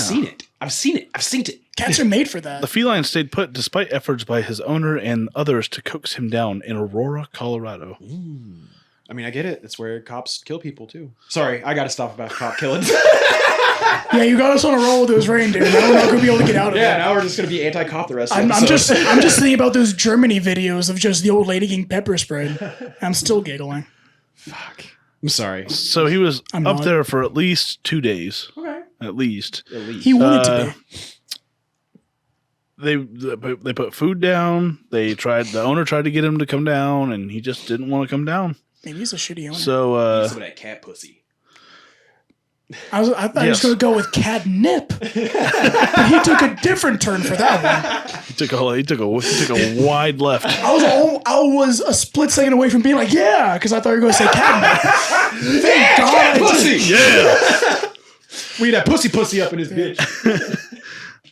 I've seen it. Cats are made for that. The feline stayed put despite efforts by his owner and others to coax him down in Aurora, Colorado. I mean, I get it. That's where cops kill people too. Sorry, I got to stop about cop killing. Yeah, you got us on a roll with those reindeer. Now we're not going to be able to get out of it. Yeah, now we're just gonna be anti-cop the rest of I'm the just thinking about those Germany videos of just the old lady getting pepper sprayed. I'm still giggling. Fuck. I'm sorry. So he was I'm up not. there for at least 2 days. Okay. At least. He wanted to be. They put food down. The owner tried to get him to come down, and he just didn't want to come down. Maybe he's a shitty one. So Some of that cat pussy. I thought he was Yes. going to go with catnip, but he took a different turn for that one. he took a wide left. I was a split second away from being like, yeah, because I thought you were going to say catnip. Thank God I did. Pussy. Yeah. We had that pussy up in his bitch.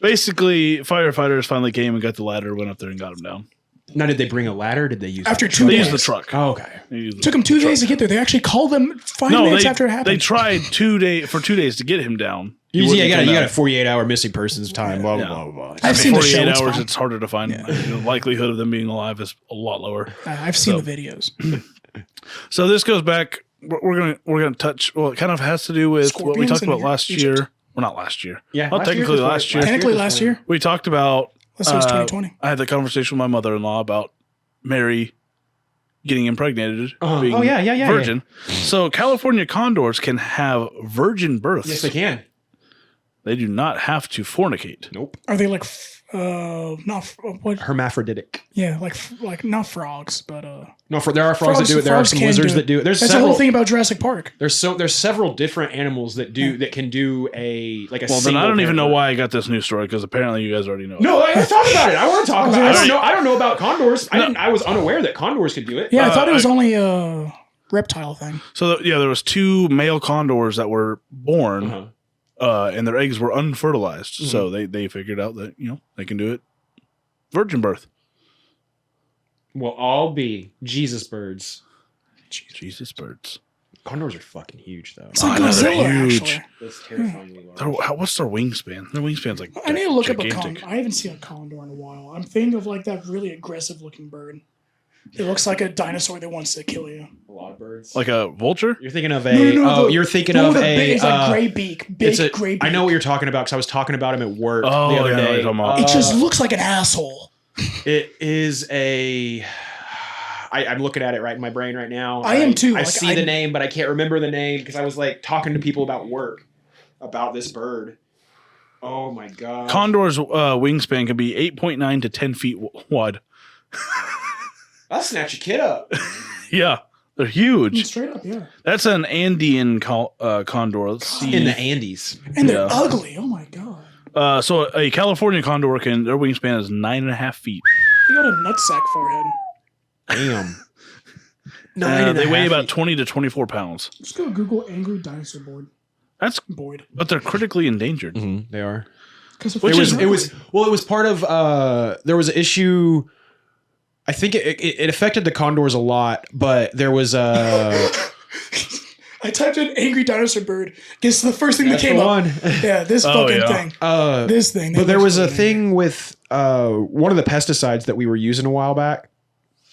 Basically, firefighters finally came and got the ladder, went up there and got him down. Now, did they bring a ladder? Or did they use After the 2 truck? They days. used the truck. Oh, okay. They used the Took him 2 truck. days to get there. They actually called them 5 minutes after it happened. They tried 2 days for 2 days to get him down. He You wouldn't come got a down. 48-hour missing persons time. Blah Yeah. blah blah blah. I've seen the show. 48 It's hours, fine. it's harder to find. The likelihood of them being alive is a lot lower. I've seen the videos. So this goes back. We're gonna touch. Well, it kind of has to do with what we Scorpions talked in about last Egypt. year. Well, not last year. Yeah, Well, technically last year. Technically last year. We talked about. Let's say it was 2020. I had the conversation with my mother-in-law about Mary getting impregnated, Uh-huh. being Oh, yeah. virgin. So California condors can have virgin births. Yes, they can. They do not have to fornicate. Nope. Are they like, what? Hermaphroditic. Yeah, like not frogs, but No, there are frogs that do it. There are frogs some can lizards do it. that do it. There's That's the several. whole thing about Jurassic Park. There's several different animals that can do a like a. Well, then I single don't even know parent. why I got this news story because apparently you guys already know. No, let's talk about it. I want to talk about it. Alright. I don't know about condors. I was unaware that condors could do it. Yeah, I thought it was only a reptile thing. So there was 2 male condors that were born, Uh-huh. and their eggs were unfertilized. So they figured out that they can do it, virgin birth. We'll all be Jesus birds. Jesus birds. Condors are fucking huge, though. It's like I know, they're Godzilla, huge. actually. That's terrifyingly large. What's their wingspan? Their wingspan's like I need to look up a gigantic. condor. I haven't seen a condor in a while. I'm thinking of like that really aggressive looking bird. It looks like a dinosaur that wants to kill you. A lot of birds. Like a vulture? You're thinking of a. You're thinking of a. It's like gray beak, big gray beak. I know what you're talking about because I was talking about him at work Oh, the other yeah, I know what day. you're talking about. It just looks like an asshole. It is a. I'm looking at it right in my brain right now. I am too. I Like, see the name, but I can't remember the name because I was like talking to people about work about this bird. Oh my god! Condor's wingspan can be 8.9 to 10 feet wide. I'll snatch a kid up. Yeah, they're huge. Straight up, yeah. That's an Andean condor. Let's see. In the Andes. And they're Yeah. ugly. Oh my god. So a California condor their wingspan is 9.5 feet. You got a nutsack forehead. Damn. They weigh about 20 to 24 pounds. Just go Google angry dinosaur That's Boyd. but they're critically endangered. They are. Because It was part of there was an issue. I think it affected the condors a lot, but there was I typed in angry dinosaur bird. Guess the first thing that came up. Yeah, this fucking yeah. thing. This thing. But there was a thing with one of the pesticides that we were using a while back,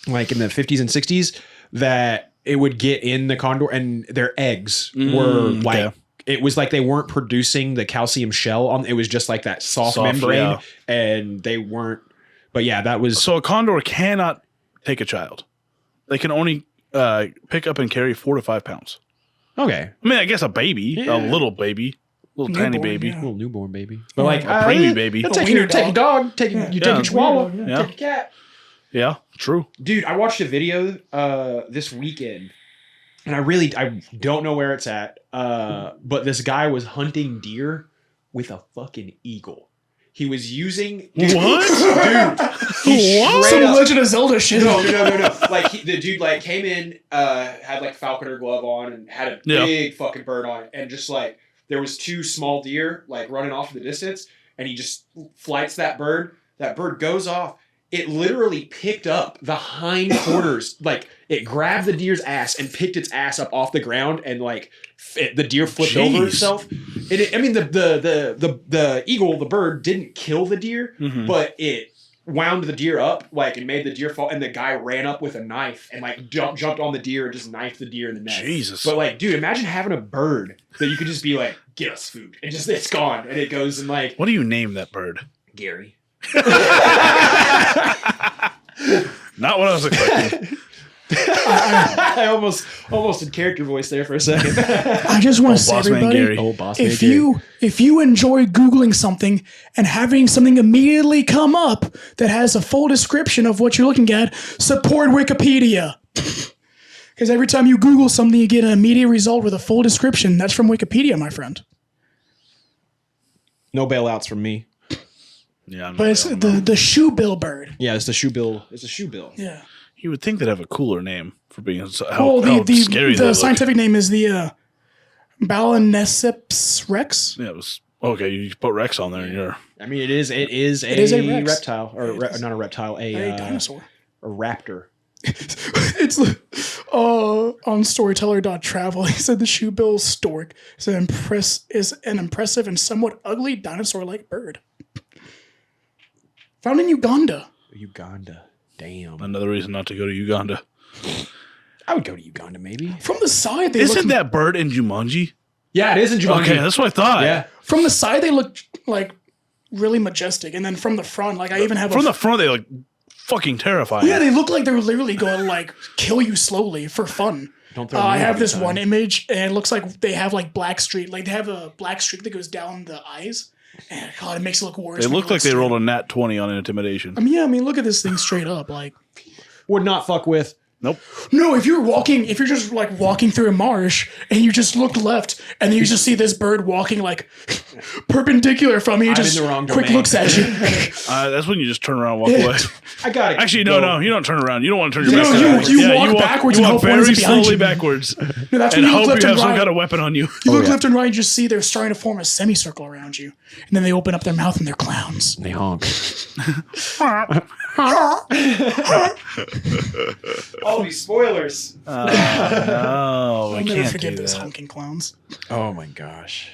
like in the 50s and 60s, that it would get in the condor and their eggs were like. yeah. It was like they weren't producing the calcium shell on. It was just like that soft Soft, membrane, yeah. and they weren't. But yeah, that was So a condor cannot take a child. They can only pick up and carry 4 to 5 pounds. okay. I mean, I guess a baby, a little baby, little tiny Newborn, baby. yeah. Little newborn baby, but like a preemie baby. You'll A take wiener your take a dog, take Yeah. you Yeah. take a chihuahua, Yeah. take a cat. Yeah, true. Dude, I watched a video this weekend, and I don't know where it's at. But this guy was hunting deer with a fucking eagle. He was using What? Dude, he What? straight Some up- Legend of Zelda shit. No. Like the dude like came in, had like falconer glove on and had a Yeah. big fucking bird on, and just like there was 2 small deer like running off in the distance, and he just flights that bird. That bird goes off. It literally picked up the hind quarters, like it grabbed the deer's ass and picked its ass up off the ground, and like the deer flipped over Jeez. itself. I mean, the eagle, the bird, didn't kill the deer, but it wound the deer up, like, and made the deer fall, and the guy ran up with a knife and, like, jumped on the deer and just knifed the deer in the neck. Jesus. But, like, dude, imagine having a bird that you could just be like, get us food, and just, it's gone, and it goes and, like... What do you name that bird? Gary. Not what I was expecting. I almost did character voice there for a second. I just want to say, Boss man everybody, Gary. Old boss man if Gary. you enjoy Googling something and having something immediately come up that has a full description of what you're looking at, support Wikipedia. Because every time you Google something, you get an immediate result with a full description. That's from Wikipedia, my friend. No bailouts from me. Yeah, I'm But it's the shoebill bird. Yeah, it's the shoe bill. It's a shoe bill. Yeah. You would think they'd have a cooler name for being how scary they the look. scientific name is the Balanecips rex. Yeah, it was okay. You put Rex on there, and you're I mean, it is a Rex. reptile, or not a reptile, A dinosaur. a raptor. It's on storyteller.travel. He said the shoebill stork is an impressive and somewhat ugly dinosaur-like bird. Found in Uganda. Uganda. Damn. another reason not to go to Uganda. I would go to Uganda, maybe. From the side, they Isn't look, that bird in Jumanji? Yeah, it is in Jumanji. Okay, that's what I thought. Yeah. from the side they look like really majestic, and then from the front, like I even have From the front, they look fucking terrifying. yeah, they look like they're literally going to like kill you slowly for fun. Don't throw I me have every this time. one image, and it looks like they have like black streak, like they have a black streak that goes down the eyes, and God, it makes it look worse. They when look you like they straight rolled up. a nat 20 on intimidation. I mean, look at this thing straight up. Like, Would not fuck with. Nope. no, if you're just like walking through a marsh and you just look left and then you just see this bird walking like perpendicular from you, I'm just in the wrong quick domain. looks at you. That's when you just turn around and walk away. I got it. Actually, no, you don't turn around. You don't want to turn your No, back. you- backwards. you walk backwards You and walk hope one very isn't behind slowly you. backwards No, that's and when you look hope left you and have some right. kind of weapon on you. You look left and right, and just see they're starting to form a semicircle around you, and then they open up their mouth and they're clowns. They honk. All these spoilers. Oh, we I'll never can't forgive do those that. honking clowns. Oh my gosh.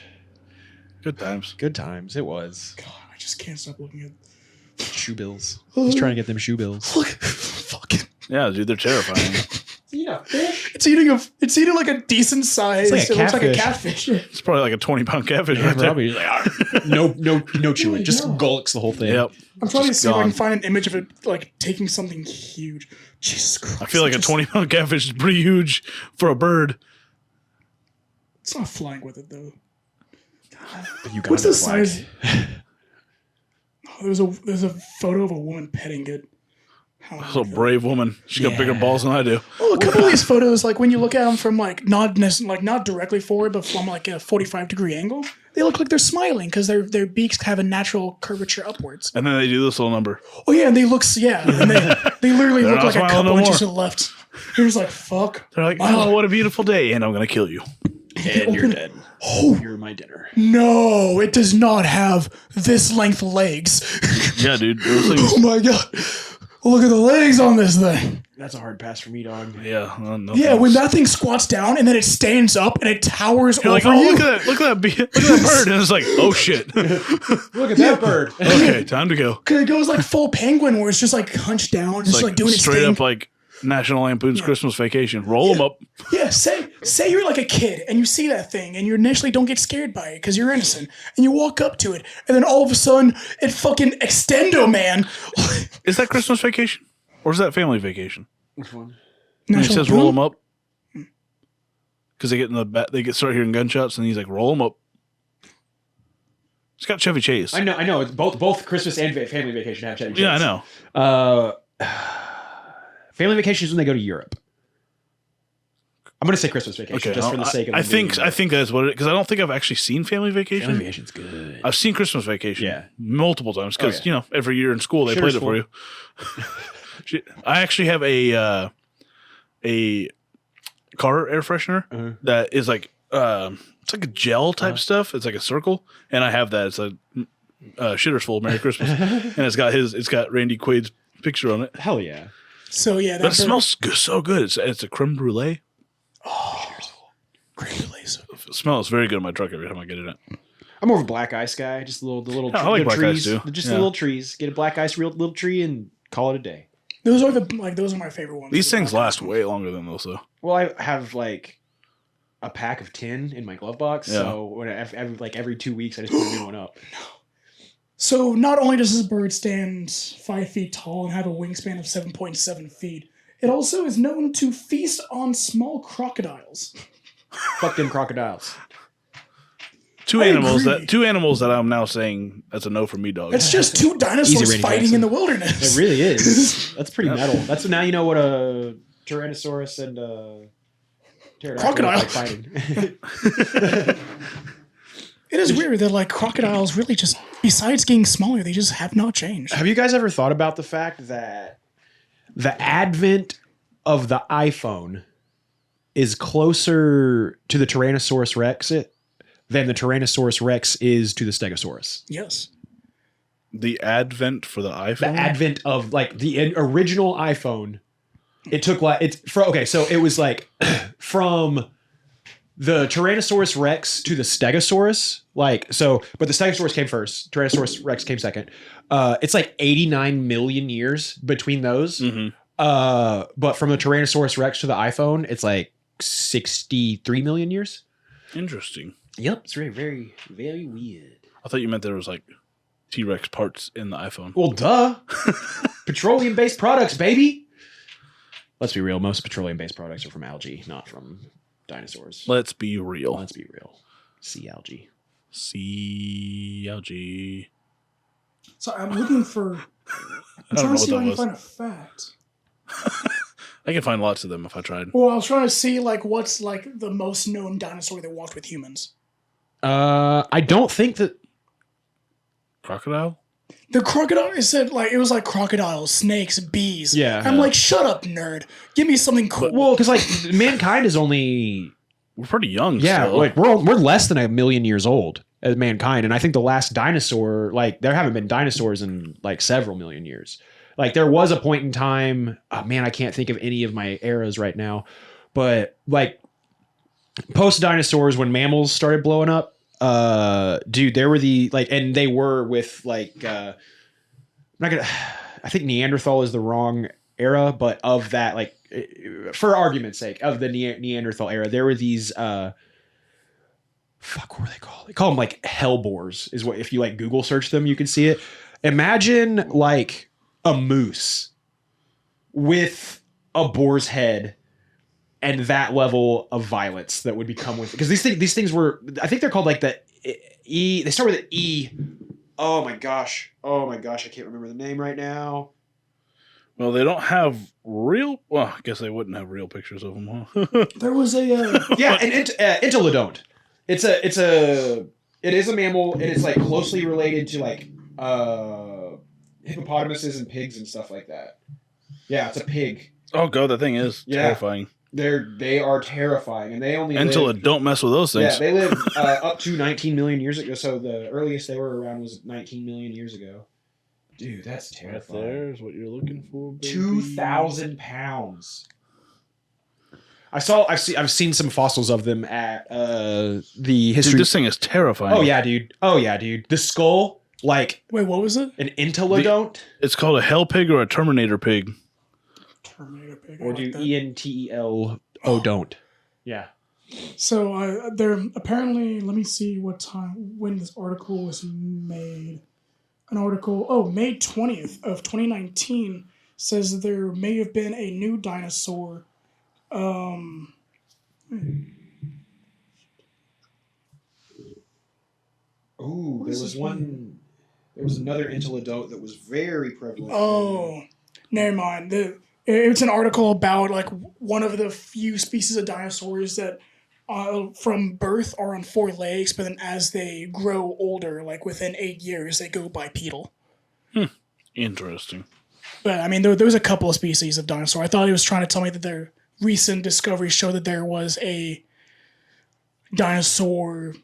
Good times. Good times. It was. God, I just can't stop looking at. Shoe bills. Just trying to get them shoe bills. Look, fucking. Yeah, dude, they're terrifying. It's eating like a decent size. It's like a it looks like a catfish. catfish. It's probably like a 20-pound catfish right there. Probably just like, no chewing. Just gulks the whole thing. Yep. I'm trying to Just see if I gone. can find an image of it like taking something huge. Jesus Christ! I feel like a Just- 20-pound catfish is pretty huge for a bird. It's not flying with it though. Uganda What's the flag. size? Oh, there's a photo of a woman petting it. How So brave woman. She's got bigger balls than I do. Oh, a couple of these photos, like when you look at them from like not directly forward, but from like a 45-degree angle, they look like they're smiling because their beaks have a natural curvature upwards. And then they do this little number. Oh yeah, and they look and they literally They're look not like a smiling couple no inches to more. the left. You're just like fuck. They're like, oh, what a beautiful day, and I'm going to kill you. And you're dead. Oh, you're my dinner. No, it does not have this length legs. Yeah, dude. Those things, Oh my god. Look at the legs on this thing. That's a hard pass for me, dog. yeah. No Yeah, thanks. when that thing squats down and then it stands up and it towers You're over like, oh, you. look at that bird. And it's like, oh, shit. Look at that bird. Okay, time to go. Cause it goes like full penguin where it's just like hunched down, just like doing its straight thing. up like National Lampoon's Christmas Vacation. Roll them up. Yeah, say you're like a kid and you see that thing and you initially don't get scared by it because you're innocent and you walk up to it and then all of a sudden it fucking extendo man. Is that Christmas Vacation? Or is that Family Vacation? Which one? And he says roll them up. Because they get in the back, start hearing gunshots and he's like, roll them up. It's got Chevy Chase. I know. It's both Christmas and Family Vacation have Chevy Chase. Yeah, I know. Family Vacation is when they go to Europe. I'm going to say Christmas Vacation just for the sake of I the think movie. I think that's what it is. Because I don't think I've actually seen Family Vacation. Family Vacation's good. I've seen Christmas Vacation. Yeah. Multiple times. Because, Oh, yeah. every year in school they Sure, played it school. for you. I actually have a car air freshener that is like it's like a gel type stuff. It's like a circle, and I have that. It's a shitter's full Merry Christmas, and it's got Randy Quaid's picture on it. Hell yeah. So yeah, But it smells so good. It's a creme brulee. Great release. It smells very good in my truck every time I get in it. I'm more of a black ice guy. Just the little I like black ice trees. too. Just the little trees. Get a black ice real little tree and call it a day. Those are my favorite ones. These things last way longer than those though. Well, I have like a pack of 10 in my glove box, so when every 2 weeks I just put a new one up. So not only does this bird stand 5 feet tall and have a wingspan of 7.7 feet, it also is known to feast on small crocodiles. Fuck them crocodiles. Two animals that I'm now saying that's a no for me, dog. It's just two dinosaurs Randy fighting Jackson. in the wilderness. It really is. That's pretty metal. That's now you know what a Tyrannosaurus and pterodactyl Crocodile. are fighting. It is weird that like crocodiles really just, besides getting smaller, they just have not changed. Have you guys ever thought about the fact that the advent of the iPhone is closer to the Tyrannosaurus Rex than the Tyrannosaurus Rex is to the Stegosaurus? Yes. The advent for the iPhone. The advent of like the original iPhone, it took like so it was like from the Tyrannosaurus Rex to the Stegosaurus, but the Stegosaurus came first. Tyrannosaurus Rex came second. It's like 89 million years between those. Mm-hmm. But from the Tyrannosaurus Rex to the iPhone, it's like 63 million years. Interesting. Yep, it's very, very, very weird. I thought you meant there was like T-Rex parts in the iPhone. Well, duh. Petroleum-based products, baby. Let's be real. Most petroleum-based products are from algae, not from dinosaurs. Let's be real. Let's be real. Sea algae. Sea algae. So I'm looking for. I'm don't trying know to see if what I that can find a fact. I can find lots of them if I tried. Well, I was trying to see like what's like the most known dinosaur that walked with humans. I don't think that. Crocodile? The crocodile, it said like it was like crocodiles, snakes, bees. Yeah. I'm like, shut up, nerd. Give me something cool. Well, because like mankind is only We're pretty young. yeah, still. like we're less than 1 million years old as mankind, and I think the last dinosaur, like there haven't been dinosaurs in like several million years. Like there was a point in time, oh man, I can't think of any of my eras right now, but like post dinosaurs when mammals started blowing up, dude, there were and they were with like I'm not gonna I think Neanderthal is the wrong era, but of that, like for argument's sake, of the Neanderthal era, there were these what were they called? They call them like hellbores, is what, if you like Google search them, you can see it. Imagine like a moose with a boar's head and that level of violence that would become with, because these things were, I think they're called like the E, they start with an E. Oh my gosh, I can't remember the name right now. Well, they don't have real. Well, I guess they wouldn't have real pictures of them, huh? There was a Yeah, an Entelodont. It is a mammal, and it's like closely related to like hippopotamuses and pigs and stuff like that. Yeah, it's a pig. Oh god, that thing is terrifying. They are terrifying, and they only live, don't mess with those things. Yeah, they live up to 19 million years ago. So the earliest they were around was 19 million years ago. Dude, that's terrifying. Right there's what you're looking for. Baby. 2,000 pounds. I've seen some fossils of them at the history. Dude, this thing is terrifying. Oh yeah, dude. The skull, like wait, what was it? an Entelodont, It's called a hell pig or a Terminator pig. Terminator pig. or do ENTELO don't. Yeah. So they're apparently. Let me see what time when this article was made. An article, May 20th of 2019 says that there may have been a new dinosaur. Ooh, there was one. There was another Entelodont that was very prevalent. Oh, never mind. It's an article about like one of the few species of dinosaurs that from birth are on 4 legs, but then as they grow older, like within 8 years, they go bipedal. Interesting. But I mean, there was a couple of species of dinosaur. I thought he was trying to tell me that their recent discoveries show that there was a dinosaur,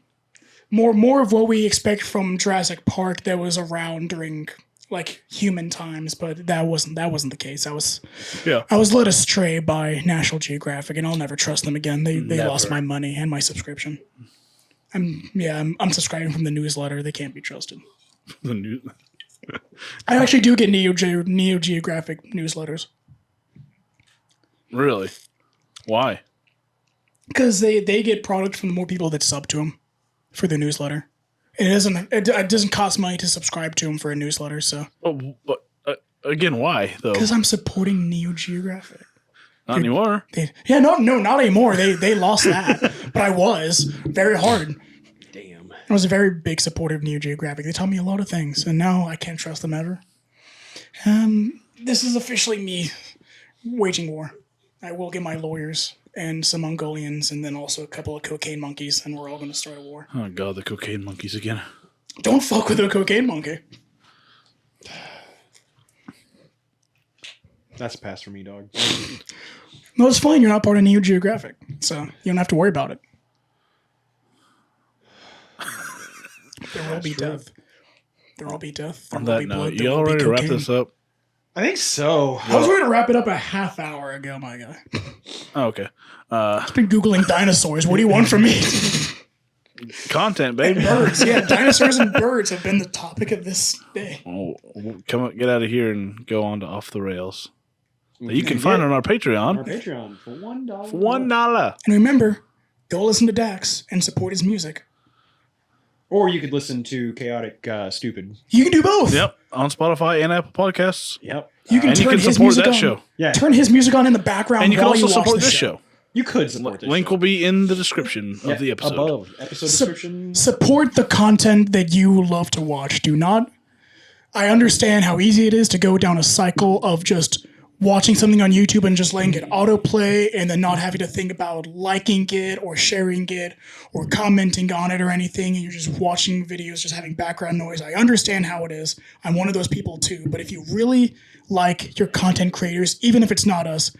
more of what we expect from Jurassic Park, that was around during like human times. But that wasn't the case. I was led astray by National Geographic, and I'll never trust them again. They lost my money and my subscription. I'm subscribing from the newsletter. They can't be trusted. The new. I actually do get Neo Geographic newsletters Really? Why? because they get product from the more people that sub to them for the newsletter. It doesn't cost money to subscribe to them for a newsletter. So But again, why though? because I'm supporting Neo Geographic. Not anymore. No, not anymore. They lost that, but I was very hard. Damn. I was a very big supporter of Neo Geographic. They taught me a lot of things, and now I can't trust them ever. This is officially me waging war. I will get my lawyers and some Mongolians, and then also a couple of cocaine monkeys, and we're all going to start a war. Oh god, the cocaine monkeys again. Don't fuck with a cocaine monkey. That's a pass for me, dog. No, it's fine. You're not part of Neo Geographic, so you don't have to worry about it. There will be death. There will be death. There On will that be note, blood. you There will all be ready to wrap cocaine. this up? I think so. I was ready to wrap it up a half hour ago, my guy. Oh, okay. I've been Googling dinosaurs. What do you want from me? Content, baby. Birds. Yeah, dinosaurs and birds have been the topic of this day. Oh, get out of here and go on to Off the Rails. That you can find on our Patreon. Our Patreon for $1. For $1. And remember, go listen to Dax and support his music. Or you could listen to Chaotic Stupid. You can do both. Yep, on Spotify and Apple Podcasts. Yep. You can And you turn can his support music that on. show. Yeah. Turn his music on in the background And you can while also you watch support the this show. show. You could support this. Link show. will be in the description Yeah, of the episode. Above. Episode description. Support the content that you love to watch. Do not. I understand how easy it is to go down a cycle of just watching something on YouTube and just letting it autoplay and then not having to think about liking it or sharing it or commenting on it or anything. And you're just watching videos, just having background noise. I understand how it is. I'm one of those people too. But if you really like your content creators, even if it's not us,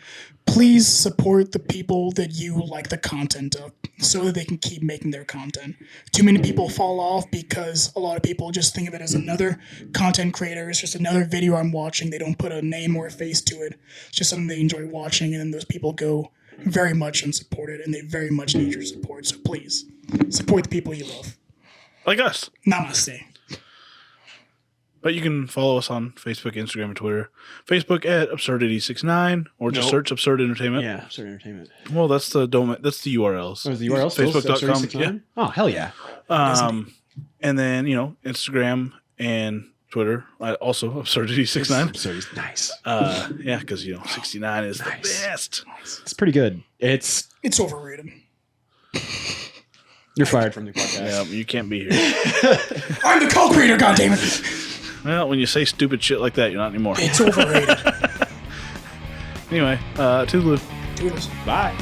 please support the people that you like the content of so that they can keep making their content. Too many people fall off because a lot of people just think of it as another content creator. It's just another video I'm watching. They don't put a name or a face to it. It's just something they enjoy watching, and then those people go very much unsupported, and they very much need your support. So please, support the people you love. Like us. Namaste. But you can follow us on Facebook, Instagram, and Twitter. Facebook at Absurdity69, or just search Absurd Entertainment. Yeah, Absurd Entertainment. Well, that's the domain. That's the URLs. Oh, is the URL still Facebook.com. Absurd69? Yeah. Oh, hell yeah. And then, Instagram and Twitter. Also Absurdity69. Absurd is nice. Yeah, because 69 is the best. It's pretty good. It's overrated. You're fired from the podcast. Yeah, you can't be here. I'm the co-creator, goddammit. Well, when you say stupid shit like that, you're not anymore. It's overrated. Anyway, toodaloo. Do this. Bye.